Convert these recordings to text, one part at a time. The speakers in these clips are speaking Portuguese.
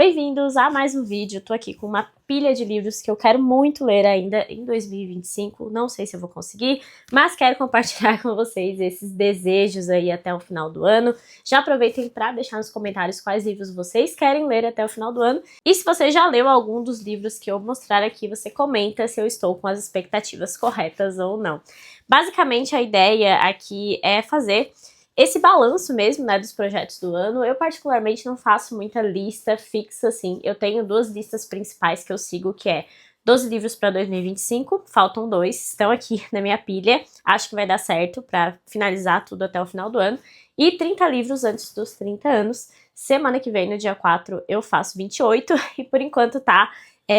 Bem-vindos a mais um vídeo. Tô aqui com uma pilha de livros que eu quero muito ler ainda em 2025. Não sei se eu vou conseguir, mas quero compartilhar com vocês esses desejos aí até o final do ano. Já aproveitem para deixar nos comentários quais livros vocês querem ler até o final do ano. E se você já leu algum dos livros que eu mostrar aqui, você comenta se eu estou com as expectativas corretas ou não. Basicamente, a ideia aqui é fazer esse balanço mesmo, né, dos projetos do ano. Eu particularmente não faço muita lista fixa, assim. Eu tenho duas listas principais que eu sigo, que é 12 livros para 2025, faltam 2, estão aqui na minha pilha. Acho que vai dar certo para finalizar tudo até o final do ano. E 30 livros antes dos 30 anos. Semana que vem, no dia 4, eu faço 28 e por enquanto tá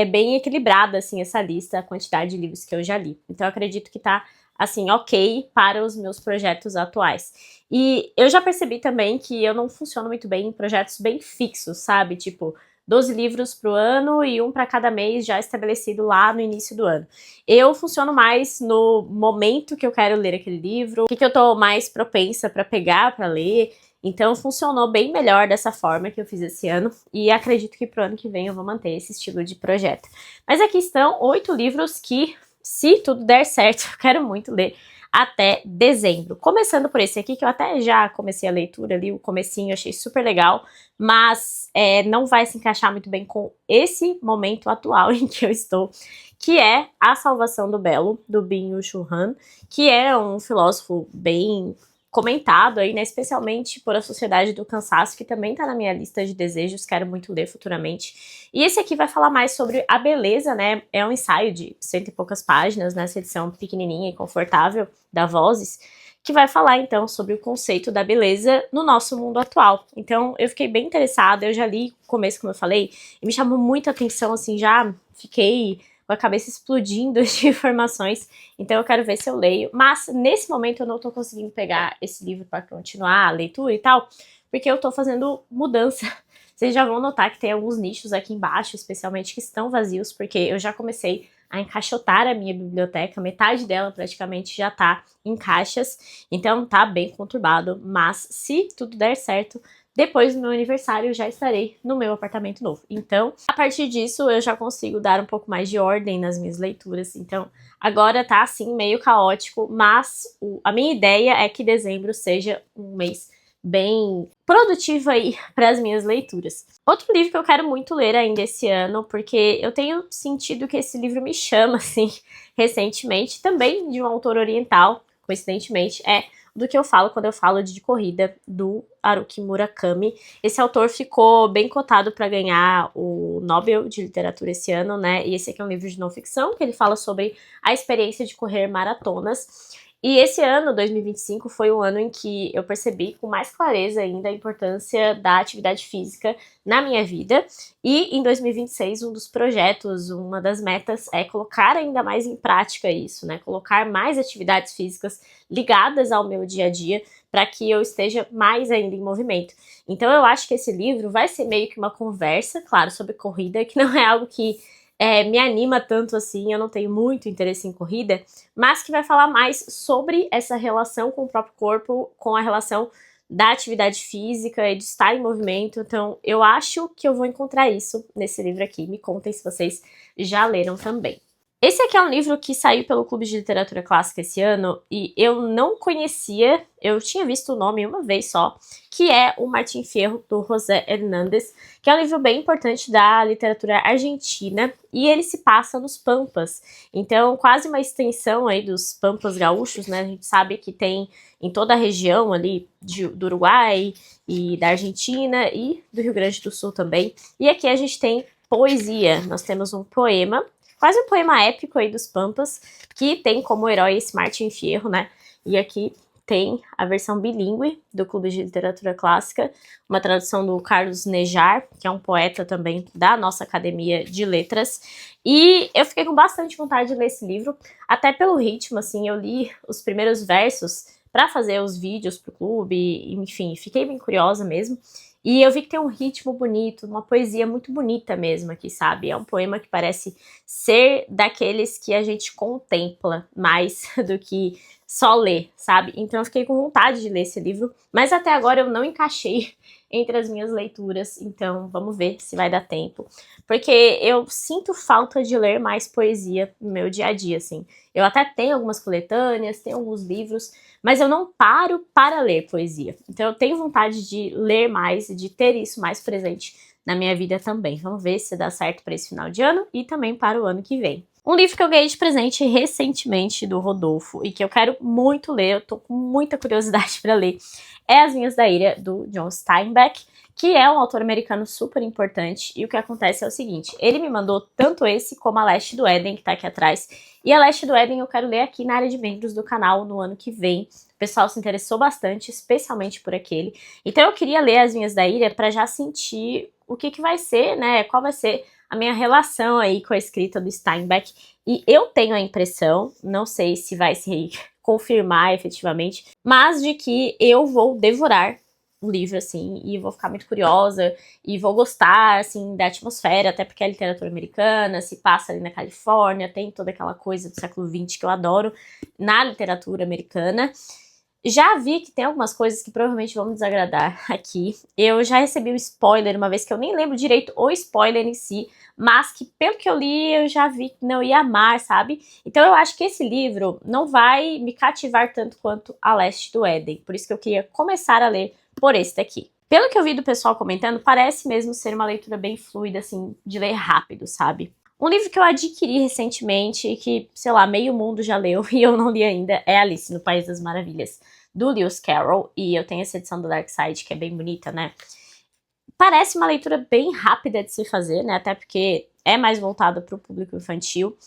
bem equilibrada, assim, essa lista, a quantidade de livros que eu já li. Então eu acredito que tá assim, ok para os meus projetos atuais. E eu já percebi também que eu não funciono muito bem em projetos bem fixos, sabe? Tipo, 12 livros pro ano e um para cada mês já estabelecido lá no início do ano. Eu funciono mais no momento que eu quero ler aquele livro, o que eu tô mais propensa para pegar, para ler. Então funcionou bem melhor dessa forma que eu fiz esse ano e acredito que pro ano que vem eu vou manter esse estilo de projeto. Mas aqui estão 8 livros que, se tudo der certo, eu quero muito ler até dezembro. Começando por esse aqui, que eu até já comecei a leitura ali, o comecinho, achei super legal, mas não vai se encaixar muito bem com esse momento atual em que eu estou, que é A Salvação do Belo, do Byung-Chul Han, que é um filósofo bem comentado aí, né, especialmente por A Sociedade do Cansaço, que também tá na minha lista de desejos, quero muito ler futuramente. E esse aqui vai falar mais sobre a beleza, né, é um ensaio de 100 e poucas páginas, nessa edição pequenininha e confortável da Vozes, que vai falar então sobre o conceito da beleza no nosso mundo atual. Então eu fiquei bem interessada, eu já li o começo, como eu falei, e me chamou muita atenção, assim, já fiquei com a cabeça explodindo de informações, então eu quero ver se eu leio. Mas nesse momento eu não tô conseguindo pegar esse livro para continuar a leitura e tal, porque eu tô fazendo mudança. Vocês já vão notar que tem alguns nichos aqui embaixo, especialmente, que estão vazios, porque eu já comecei a encaixotar a minha biblioteca, metade dela praticamente já tá em caixas, então tá bem conturbado, mas se tudo der certo, depois do meu aniversário eu já estarei no meu apartamento novo. Então, a partir disso, eu já consigo dar um pouco mais de ordem nas minhas leituras. Então, agora tá assim, meio caótico, mas a minha ideia é que dezembro seja um mês bem produtivo aí para as minhas leituras. Outro livro que eu quero muito ler ainda esse ano, porque eu tenho sentido que esse livro me chama, assim, recentemente, também de um autor oriental, coincidentemente, é do que eu falo quando eu falo de corrida, do Haruki Murakami. Esse autor ficou bem cotado para ganhar o Nobel de Literatura esse ano, né? E esse aqui é um livro de não ficção, que ele fala sobre a experiência de correr maratonas. E esse ano, 2025, foi o ano em que eu percebi com mais clareza ainda a importância da atividade física na minha vida. E em 2026, um dos projetos, uma das metas é colocar ainda mais em prática isso, né? Colocar mais atividades físicas ligadas ao meu dia a dia para que eu esteja mais ainda em movimento. Então eu acho que esse livro vai ser meio que uma conversa, claro, sobre corrida, que não é algo que me anima tanto assim, eu não tenho muito interesse em corrida, mas que vai falar mais sobre essa relação com o próprio corpo, com a relação da atividade física e de estar em movimento. Então eu acho que eu vou encontrar isso nesse livro aqui. Me contem se vocês já leram também. Esse aqui é um livro que saiu pelo Clube de Literatura Clássica esse ano e eu não conhecia, eu tinha visto o nome uma vez só, que é o Martín Fierro, do José Hernández, que é um livro bem importante da literatura argentina e ele se passa nos Pampas, então quase uma extensão aí dos Pampas gaúchos, né? A gente sabe que tem em toda a região ali do Uruguai e da Argentina e do Rio Grande do Sul também, e aqui a gente tem poesia, nós temos um poema, quase um poema épico aí dos Pampas, que tem como herói esse Martín Fierro, né? E aqui tem a versão bilíngue do Clube de Literatura Clássica, uma tradução do Carlos Nejar, que é um poeta também da nossa Academia de Letras. E eu fiquei com bastante vontade de ler esse livro, até pelo ritmo, assim, eu li os primeiros versos para fazer os vídeos pro clube, enfim, fiquei bem curiosa mesmo. E eu vi que tem um ritmo bonito, uma poesia muito bonita mesmo aqui, sabe? É um poema que parece ser daqueles que a gente contempla mais do que só ler, sabe? Então eu fiquei com vontade de ler esse livro, mas até agora eu não encaixei entre as minhas leituras, então vamos ver se vai dar tempo. Porque eu sinto falta de ler mais poesia no meu dia a dia, assim. Eu até tenho algumas coletâneas, tenho alguns livros, mas eu não paro para ler poesia. Então eu tenho vontade de ler mais, de ter isso mais presente na minha vida também. Vamos ver se dá certo para esse final de ano e também para o ano que vem. Um livro que eu ganhei de presente recentemente do Rodolfo e que eu quero muito ler, eu tô com muita curiosidade para ler, é As Vinhas da Ira, do John Steinbeck, que é um autor americano super importante, e o que acontece é o seguinte, ele me mandou tanto esse como A Leste do Éden, que tá aqui atrás, e A Leste do Éden eu quero ler aqui na área de membros do canal no ano que vem. O pessoal se interessou bastante, especialmente por aquele. Então eu queria ler As Vinhas da Ira para já sentir o que vai ser, né, qual vai ser a minha relação aí com a escrita do Steinbeck. E eu tenho a impressão, não sei se vai se confirmar efetivamente, mas de que eu vou devorar o livro, assim, e vou ficar muito curiosa, e vou gostar, assim, da atmosfera, até porque é literatura americana, se passa ali na Califórnia, tem toda aquela coisa do século XX que eu adoro na literatura americana. Já vi que tem algumas coisas que provavelmente vão me desagradar aqui. Eu já recebi um spoiler uma vez que eu nem lembro direito o spoiler em si, mas que pelo que eu li eu já vi que não ia amar, sabe? Então eu acho que esse livro não vai me cativar tanto quanto A Leste do Éden. Por isso que eu queria começar a ler por esse daqui. Pelo que eu vi do pessoal comentando, parece mesmo ser uma leitura bem fluida, assim, de ler rápido, sabe? Um livro que eu adquiri recentemente e que, sei lá, meio mundo já leu e eu não li ainda é Alice no País das Maravilhas, do Lewis Carroll, e eu tenho essa edição do Dark Side que é bem bonita, né? Parece uma leitura bem rápida de se fazer, né? Até porque é mais voltada para o público infantil.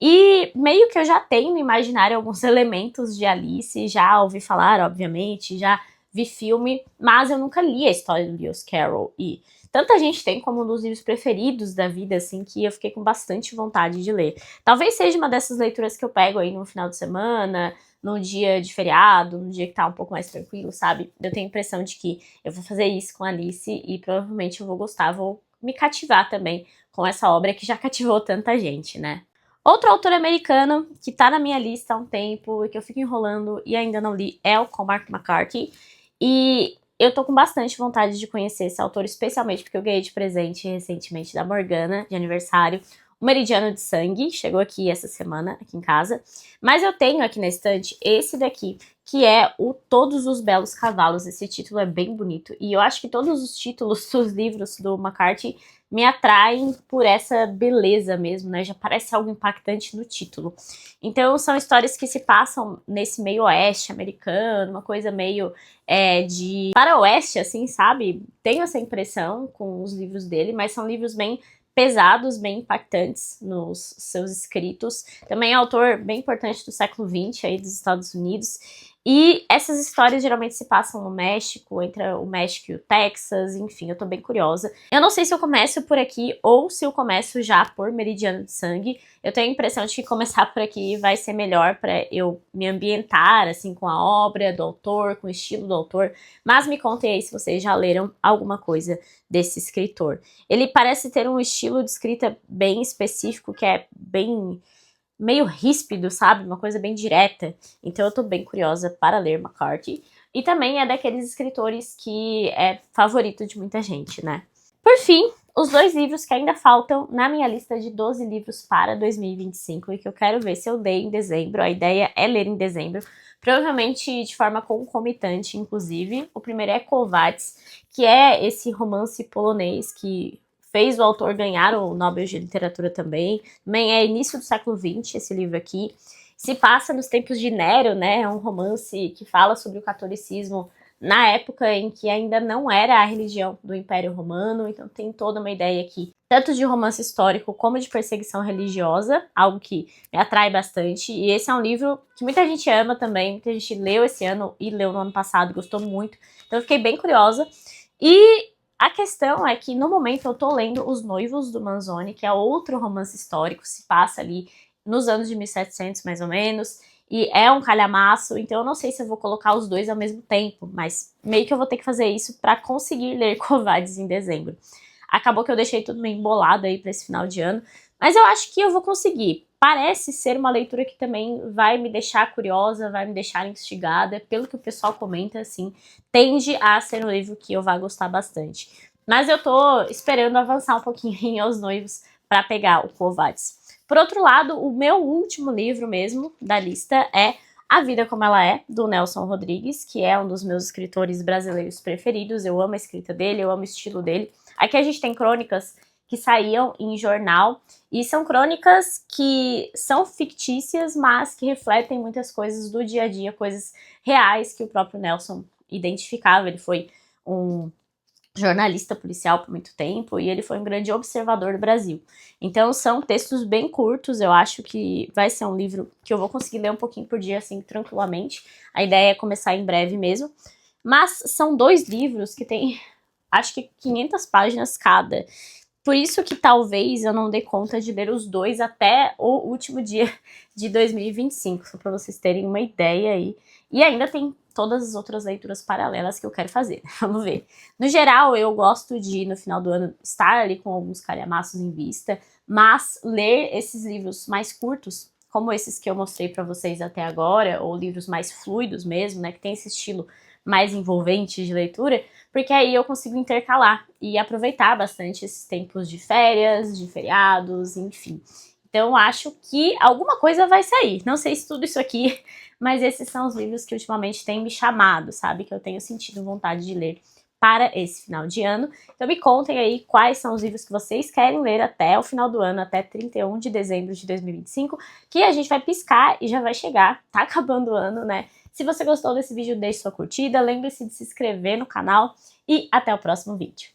E meio que eu já tenho no imaginário alguns elementos de Alice, já ouvi falar, obviamente, já vi filme, mas eu nunca li a história do Lewis Carroll. E tanta gente tem como um dos livros preferidos da vida, assim, que eu fiquei com bastante vontade de ler. Talvez seja uma dessas leituras que eu pego aí no final de semana, num dia de feriado, num dia que tá um pouco mais tranquilo, sabe? Eu tenho a impressão de que eu vou fazer isso com a Alice e provavelmente eu vou gostar, vou me cativar também com essa obra que já cativou tanta gente, né? Outro autor americano que tá na minha lista há um tempo e que eu fico enrolando e ainda não li é o Cormac McCarthy. E eu tô com bastante vontade de conhecer esse autor, especialmente porque eu ganhei de presente recentemente da Morgana, de aniversário, o Meridiano de Sangue, chegou aqui essa semana, aqui em casa. Mas eu tenho aqui na estante esse daqui, que é o Todos os Belos Cavalos. Esse título é bem bonito. E eu acho que todos os títulos dos livros do McCarthy me atraem por essa beleza mesmo, né? Já parece algo impactante no título. Então são histórias que se passam nesse meio oeste americano, uma coisa meio de faroeste, assim, sabe? Tenho essa impressão com os livros dele, mas são livros bem pesados, bem impactantes nos seus escritos. Também é autor bem importante do século XX, aí dos Estados Unidos. E essas histórias geralmente se passam no México, entre o México e o Texas, enfim, eu tô bem curiosa. Eu não sei se eu começo por aqui ou se eu começo já por Meridiano de Sangue. Eu tenho a impressão de que começar por aqui vai ser melhor para eu me ambientar, assim, com a obra do autor, com o estilo do autor. Mas me contem aí se vocês já leram alguma coisa desse escritor. Ele parece ter um estilo de escrita bem específico, que é bem meio ríspido, sabe? Uma coisa bem direta. Então eu tô bem curiosa para ler McCarthy. E também é daqueles escritores que é favorito de muita gente, né? Por fim, os dois livros que ainda faltam na minha lista de 12 livros para 2025 e que eu quero ver se eu leio em dezembro. A ideia é ler em dezembro, provavelmente de forma concomitante, inclusive. O primeiro é Quo Vadis, que é esse romance polonês que fez o autor ganhar o Nobel de Literatura também. Também é início do século XX, esse livro aqui. Se passa nos tempos de Nero, né? É um romance que fala sobre o catolicismo na época em que ainda não era a religião do Império Romano. Então tem toda uma ideia aqui, tanto de romance histórico como de perseguição religiosa, algo que me atrai bastante. E esse é um livro que muita gente ama também, muita gente leu esse ano e leu no ano passado e gostou muito. Então eu fiquei bem curiosa. E a questão é que no momento eu tô lendo Os Noivos do Manzoni, que é outro romance histórico, se passa ali nos anos de 1700 mais ou menos, e é um calhamaço, então eu não sei se eu vou colocar os dois ao mesmo tempo, mas meio que eu vou ter que fazer isso pra conseguir ler Quo Vadis em dezembro. Acabou que eu deixei tudo meio embolado aí pra esse final de ano, mas eu acho que eu vou conseguir. parece ser uma leitura que também vai me deixar curiosa, vai me deixar instigada, pelo que o pessoal comenta, assim, tende a ser um livro que eu vá gostar bastante. Mas eu tô esperando avançar um pouquinho em Os Noivos para pegar o Quo Vadis. Por outro lado, o meu último livro mesmo da lista é A Vida Como Ela É, do Nelson Rodrigues, que é um dos meus escritores brasileiros preferidos. Eu amo a escrita dele, eu amo o estilo dele. Aqui a gente tem crônicas que saíam em jornal, e são crônicas que são fictícias, mas que refletem muitas coisas do dia a dia, coisas reais que o próprio Nelson identificava. Ele foi um jornalista policial por muito tempo, e ele foi um grande observador do Brasil. Então são textos bem curtos, eu acho que vai ser um livro que eu vou conseguir ler um pouquinho por dia, assim, tranquilamente. A ideia é começar em breve mesmo. Mas são 2 livros que têm, acho que 500 páginas cada. Por isso que talvez eu não dê conta de ler os 2 até o último dia de 2025, só para vocês terem uma ideia aí. E ainda tem todas as outras leituras paralelas que eu quero fazer, vamos ver. No geral, eu gosto de, no final do ano, estar ali com alguns calhamaços em vista, mas ler esses livros mais curtos, como esses que eu mostrei para vocês até agora, ou livros mais fluidos mesmo, né, que tem esse estilo mais envolvente de leitura, porque aí eu consigo intercalar e aproveitar bastante esses tempos de férias, de feriados, enfim. Então acho que alguma coisa vai sair. Não sei se tudo isso aqui, mas esses são os livros que ultimamente têm me chamado, sabe? Que eu tenho sentido vontade de ler para esse final de ano. Então me contem aí quais são os livros que vocês querem ler até o final do ano, até 31 de dezembro de 2025, que a gente vai piscar e já vai chegar, tá acabando o ano, né? Se você gostou desse vídeo, deixe sua curtida, lembre-se de se inscrever no canal e até o próximo vídeo.